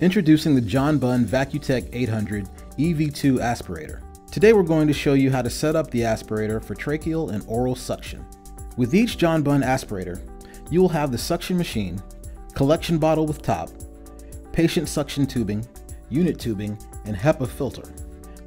Introducing the Bunn Vacutec 800 EV2 Aspirator. Today we're going to show you how to set up the aspirator for tracheal and oral suction. With each Bunn aspirator, you will have the suction machine, collection bottle with top, patient suction tubing, unit tubing, and HEPA filter.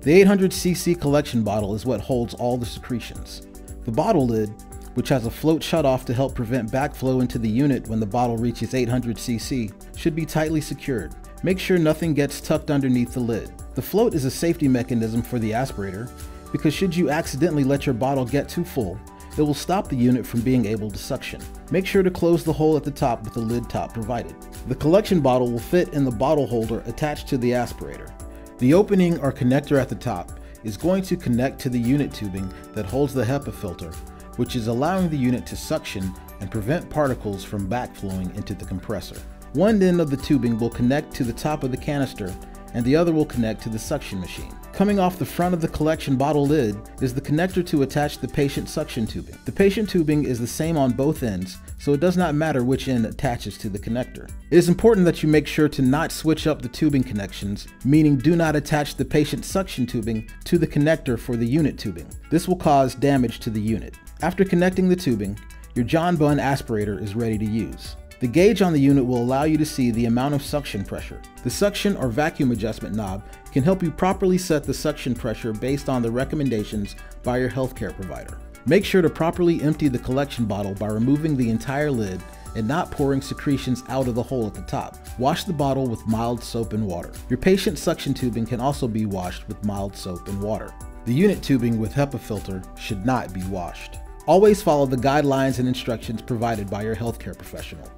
The 800cc collection bottle is what holds all the secretions. The bottle lid, which has a float shutoff to help prevent backflow into the unit when the bottle reaches 800cc, should be tightly secured. Make sure nothing gets tucked underneath the lid. The float is a safety mechanism for the aspirator because should you accidentally let your bottle get too full, it will stop the unit from being able to suction. Make sure to close the hole at the top with the lid top provided. The collection bottle will fit in the bottle holder attached to the aspirator. The opening or connector at the top is going to connect to the unit tubing that holds the HEPA filter, which is allowing the unit to suction and prevent particles from backflowing into the compressor. One end of the tubing will connect to the top of the canister and the other will connect to the suction machine. Coming off the front of the collection bottle lid is the connector to attach the patient suction tubing. The patient tubing is the same on both ends, so it does not matter which end attaches to the connector. It is important that you make sure to not switch up the tubing connections, meaning do not attach the patient suction tubing to the connector for the unit tubing. This will cause damage to the unit. After connecting the tubing, your Bunn aspirator is ready to use. The gauge on the unit will allow you to see the amount of suction pressure. The suction or vacuum adjustment knob can help you properly set the suction pressure based on the recommendations by your healthcare provider. Make sure to properly empty the collection bottle by removing the entire lid and not pouring secretions out of the hole at the top. Wash the bottle with mild soap and water. Your patient suction tubing can also be washed with mild soap and water. The unit tubing with HEPA filter should not be washed. Always follow the guidelines and instructions provided by your healthcare professional.